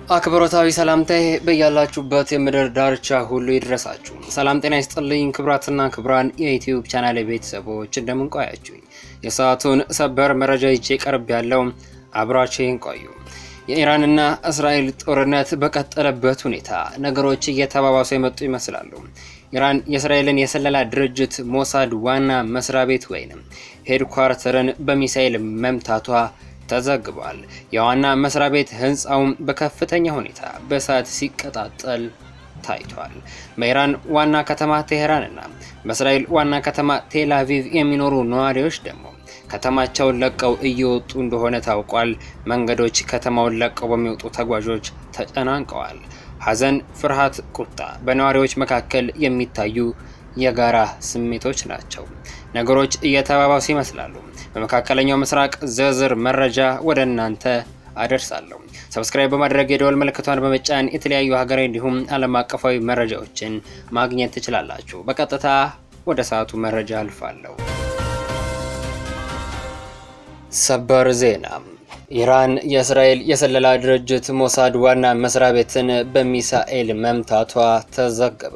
አክብሮታዊ ሰላምታዬ በያላችሁበት የምድር ዳርቻ ሁሉ ይድረሳችሁ። ሰላም ጤና ይስጥልኝ ክብራትና ክብራን የዩቲዩብ ቻናል ቤተሰቦች እንደምን ቆያችሁኝ? የሰዓቱን ሰበር መረጃ ይዤ ቀርብ ያለው አብራችሁን ቆዩ። የኢራንና እስራኤል ጦርነት በቀጠለበት ሁኔታ ነገሮች እየተባባሱ የመጡ ይመስላሉ። ኢራን የእስራኤልን የስለላ ድርጅት ሞሳድ ዋና መስሪያ ቤት ወይንም ሄድኳርተርን በሚሳኤል መምታቷ ተዘግቧል። የዋና መስሪያ ቤት ህንጻውም በከፍተኛ ሁኔታ በእሳት ሲቀጣጠል ታይቷል። በኢራን ዋና ከተማ ቴሄራንና በእስራኤል ዋና ከተማ ቴል አቪቭ የሚኖሩ ነዋሪዎች ደግሞ ከተማቸውን ለቀው እየወጡ እንደሆነ ታውቋል። መንገዶች ከተማውን ለቀው በሚወጡ ተጓዦች ተጨናንቀዋል። ሐዘን፣ ፍርሃት፣ ቁጣ በነዋሪዎች መካከል የሚታዩ የጋራ ስሜቶች ናቸው። ነገሮች እየተባባሱ ይመስላሉ። በመካከለኛው ምስራቅ ዝርዝር መረጃ ወደ እናንተ አደርሳለሁ። ሰብስክራይብ በማድረግ የደወል ምልክቷን በመጫን የተለያዩ ሀገራዊ እንዲሁም ዓለም አቀፋዊ መረጃዎችን ማግኘት ትችላላችሁ። በቀጥታ ወደ ሰዓቱ መረጃ አልፋለሁ። ሰበር ዜና። ኢራን የእስራኤል የስለላ ድርጅት ሞሳድ ዋና መስሪያ ቤትን በሚሳኤል መምታቷ ተዘገበ።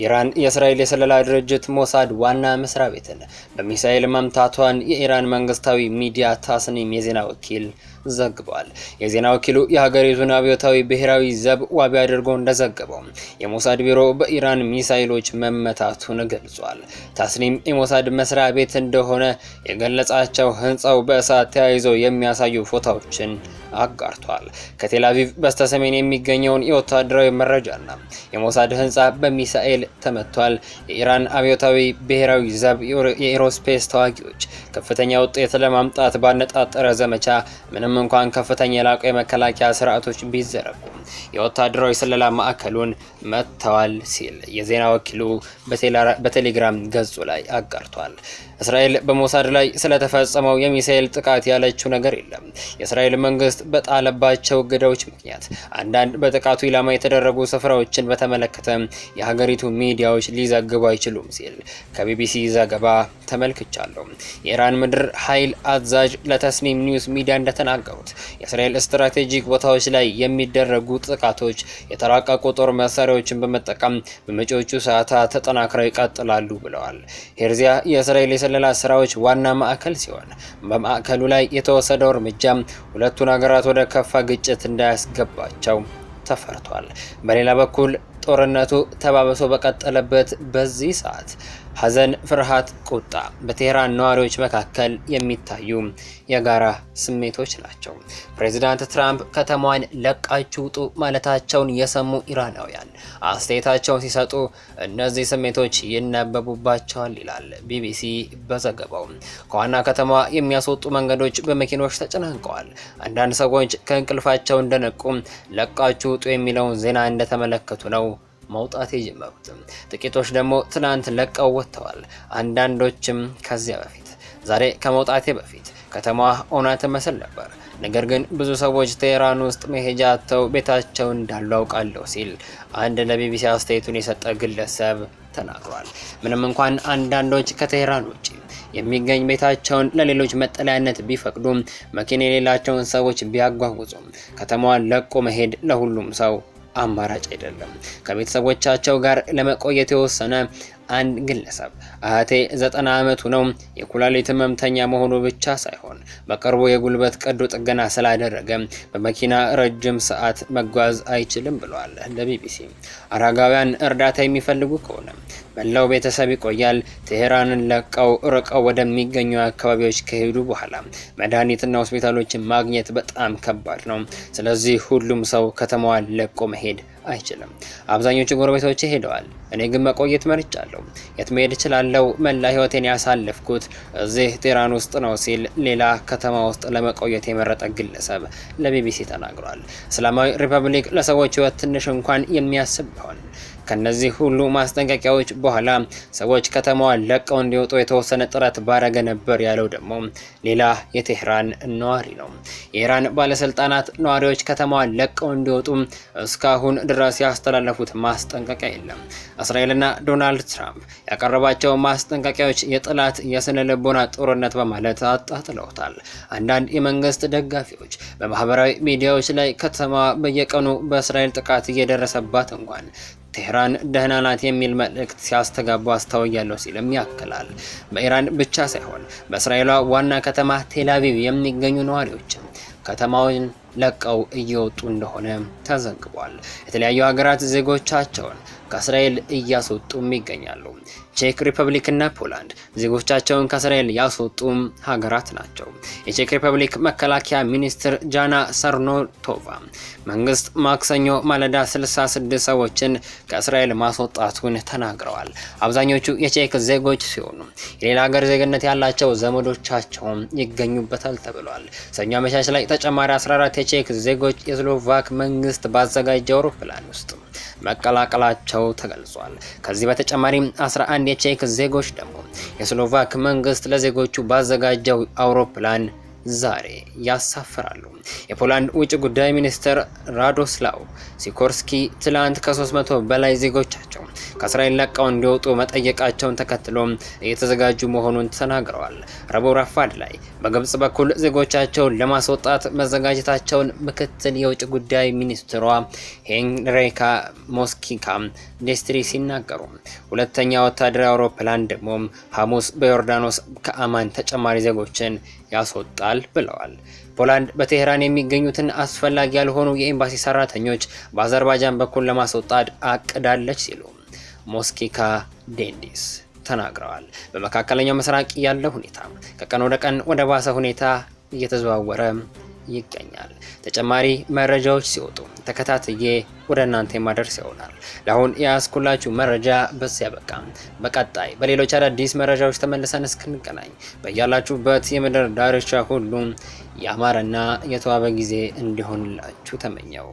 ኢራን የእስራኤል የስለላ ድርጅት ሞሳድ ዋና መስሪያ ቤትን በሚሳኤል መምታቷን የኢራን መንግስታዊ ሚዲያ ታስኒም የዜና ወኪል ዘግቧል። የዜና ወኪሉ የሀገሪቱን አብዮታዊ ብሔራዊ ዘብ ዋቢ አድርጎ እንደዘገበው የሞሳድ ቢሮ በኢራን ሚሳኤሎች መመታቱን ገልጿል። ታስኒም የሞሳድ መስሪያ ቤት እንደሆነ የገለጻቸው ህንጻው በእሳት ተያይዘው የሚያሳዩ ፎቶዎችን አጋርቷል። ከቴል አቪቭ በስተሰሜን የሚገኘውን የወታደራዊ መረጃና የሞሳድ ህንጻ በሚሳኤል ተመቷል። የኢራን አብዮታዊ ብሔራዊ ዘብ የኤሮስፔስ ተዋጊዎች ከፍተኛ ውጤት ለማምጣት ባነጣጠረ ዘመቻ ምንም እንኳን ከፍተኛ የላቀ የመከላከያ ስርዓቶች ቢዘረጉ የወታደራዊ ስለላ ማዕከሉን መተዋል ሲል የዜና ወኪሉ በቴሌግራም ገጹ ላይ አጋርቷል። እስራኤል በሞሳድ ላይ ስለተፈጸመው የሚሳኤል ጥቃት ያለችው ነገር የለም። የእስራኤል መንግስት በጣለባቸው እገዳዎች ምክንያት አንዳንድ በጥቃቱ ኢላማ የተደረጉ ስፍራዎችን በተመለከተ የሀገሪቱ ሚዲያዎች ሊዘግቡ አይችሉም ሲል ከቢቢሲ ዘገባ ተመልክቻለሁ። የኢራን ምድር ኃይል አዛዥ ለተስኒም ኒውስ ሚዲያ እንደተናገሩት የእስራኤል ስትራቴጂክ ቦታዎች ላይ የሚደረጉ ጥቃቶች የተራቀቁ ጦር መሳሪያዎችን በመጠቀም በመጪዎቹ ሰዓታት ተጠናክረው ይቀጥላሉ ብለዋል። ሄርዚያ የእስራኤል የስለላ ስራዎች ዋና ማዕከል ሲሆን በማዕከሉ ላይ የተወሰደው እርምጃ ሁለቱን ሀገራት ወደ ከፋ ግጭት እንዳያስገባቸው ተፈርቷል። በሌላ በኩል ጦርነቱ ተባብሶ በቀጠለበት በዚህ ሰዓት ሐዘን፣ ፍርሃት፣ ቁጣ በቴህራን ነዋሪዎች መካከል የሚታዩ የጋራ ስሜቶች ናቸው። ፕሬዚዳንት ትራምፕ ከተማዋን ለቃችሁ ውጡ ማለታቸውን የሰሙ ኢራናውያን አስተያየታቸውን ሲሰጡ እነዚህ ስሜቶች ይነበቡባቸዋል ይላል ቢቢሲ በዘገባው። ከዋና ከተማዋ የሚያስወጡ መንገዶች በመኪኖች ተጨናንቀዋል። አንዳንድ ሰዎች ከእንቅልፋቸው እንደነቁ ለቃችሁ ውጡ የሚለውን ዜና እንደተመለከቱ ነው መውጣት የጀመሩት። ጥቂቶች ደግሞ ትናንት ለቀው ወጥተዋል። አንዳንዶችም ከዚያ በፊት ዛሬ ከመውጣቴ በፊት ከተማዋ ኦና ትመስል ነበር፣ ነገር ግን ብዙ ሰዎች ቴህራን ውስጥ መሄጃ አጥተው ቤታቸው እንዳሉ አውቃለሁ ሲል አንድ ለቢቢሲ አስተያየቱን የሰጠ ግለሰብ ተናግሯል። ምንም እንኳን አንዳንዶች ከቴህራን ውጪ የሚገኝ ቤታቸውን ለሌሎች መጠለያነት ቢፈቅዱም መኪና የሌላቸውን ሰዎች ቢያጓጉዙም ከተማዋን ለቆ መሄድ ለሁሉም ሰው አማራጭ አይደለም። ከቤተሰቦቻቸው ጋር ለመቆየት የወሰነ አንድ ግለሰብ አያቴ 90 ዓመቱ ነው፣ የኩላሊት ህመምተኛ መሆኑ ብቻ ሳይሆን በቅርቡ የጉልበት ቀዶ ጥገና ስላደረገ በመኪና ረጅም ሰዓት መጓዝ አይችልም ብለዋል ለቢቢሲ። አረጋውያን እርዳታ የሚፈልጉ ከሆነ መላው ቤተሰብ ይቆያል። ቴህራንን ለቀው ርቀው ወደሚገኙ አካባቢዎች ከሄዱ በኋላ መድኃኒትና ሆስፒታሎችን ማግኘት በጣም ከባድ ነው። ስለዚህ ሁሉም ሰው ከተማዋን ለቆ መሄድ አይችልም። አብዛኞቹ ጎረቤቶቼ ሄደዋል፣ እኔ ግን መቆየት መርጫለሁ። የት መሄድ እችላለሁ? መላ ህይወቴን ያሳለፍኩት እዚህ ቴህራን ውስጥ ነው ሲል ሌላ ከተማ ውስጥ ለመቆየት የመረጠ ግለሰብ ለቢቢሲ ተናግሯል። እስላማዊ ሪፐብሊክ ለሰዎች ህይወት ትንሽ እንኳን የሚያስብ ቢሆን ከነዚህ ሁሉ ማስጠንቀቂያዎች በኋላ ሰዎች ከተማዋን ለቀው እንዲወጡ የተወሰነ ጥረት ባረገ ነበር ያለው ደግሞ ሌላ የቴህራን ነዋሪ ነው። የኢራን ባለስልጣናት ነዋሪዎች ከተማዋን ለቀው እንዲወጡ እስካሁን ድረስ ያስተላለፉት ማስጠንቀቂያ የለም። እስራኤልና ዶናልድ ትራምፕ ያቀረባቸው ማስጠንቀቂያዎች የጥላት የስነ ልቦና ጦርነት በማለት አጣጥለውታል። አንዳንድ የመንግስት ደጋፊዎች በማህበራዊ ሚዲያዎች ላይ ከተማዋ በየቀኑ በእስራኤል ጥቃት እየደረሰባት እንኳን ቴህራን ደህና ናት የሚል መልእክት ሲያስተጋቡ አስተውያለሁ ሲልም ያክላል። በኢራን ብቻ ሳይሆን በእስራኤሏ ዋና ከተማ ቴል አቪቭ የሚገኙ ነዋሪዎችም ከተማውን ለቀው እየወጡ እንደሆነ ተዘግቧል። የተለያዩ ሀገራት ዜጎቻቸውን ከእስራኤል እያስወጡም ይገኛሉ። ቼክ ሪፐብሊክ እና ፖላንድ ዜጎቻቸውን ከእስራኤል ያስወጡ ሀገራት ናቸው። የቼክ ሪፐብሊክ መከላከያ ሚኒስትር ጃና ሰርኖቶቫ መንግስት ማክሰኞ ማለዳ 66 ሰዎችን ከእስራኤል ማስወጣቱን ተናግረዋል። አብዛኞቹ የቼክ ዜጎች ሲሆኑ የሌላ ሀገር ዜግነት ያላቸው ዘመዶቻቸውም ይገኙበታል ተብሏል። ሰኞ አመሻሽ ላይ ተጨማሪ 14 የቼክ ዜጎች የስሎቫክ መንግስት ባዘጋጀው አውሮፕላን ውስጥ መቀላቀላቸው ተገልጿል። ከዚህ በተጨማሪም 11 የቼክ ዜጎች ደግሞ የስሎቫክ መንግስት ለዜጎቹ ባዘጋጀው አውሮፕላን ዛሬ ያሳፍራሉ። የፖላንድ ውጭ ጉዳይ ሚኒስትር ራዶስላው ሲኮርስኪ ትላንት ከ300 በላይ ዜጎቻቸው ከእስራኤል ለቀው እንዲወጡ መጠየቃቸውን ተከትሎ እየተዘጋጁ መሆኑን ተናግረዋል። ረቡዕ ረፋድ ላይ በግብጽ በኩል ዜጎቻቸውን ለማስወጣት መዘጋጀታቸውን ምክትል የውጭ ጉዳይ ሚኒስትሯ ሄንሪካ ሞስኪካ ዴስትሪ ሲናገሩ፣ ሁለተኛ ወታደራዊ አውሮፕላን ደግሞ ሐሙስ በዮርዳኖስ ከአማን ተጨማሪ ዜጎችን ያስወጣል ብለዋል። ፖላንድ በቴህራን የሚገኙትን አስፈላጊ ያልሆኑ የኤምባሲ ሰራተኞች በአዘርባይጃን በኩል ለማስወጣት አቅዳለች ሲሉ ሞስኪካ ዴንዲስ ተናግረዋል። በመካከለኛው ምስራቅ ያለው ሁኔታ ከቀን ወደ ቀን ወደ ባሰ ሁኔታ እየተዘዋወረ ይገኛል። ተጨማሪ መረጃዎች ሲወጡ ተከታትዬ ወደ እናንተ የማደርስ ይሆናል። ለአሁን ያስኩላችሁ መረጃ በዚያ በቃ። በቀጣይ በሌሎች አዳዲስ መረጃዎች ተመልሰን እስክንገናኝ በያላችሁበት የምድር ዳርቻ ሁሉ ያማረና የተዋበ ጊዜ እንዲሆንላችሁ ተመኘው።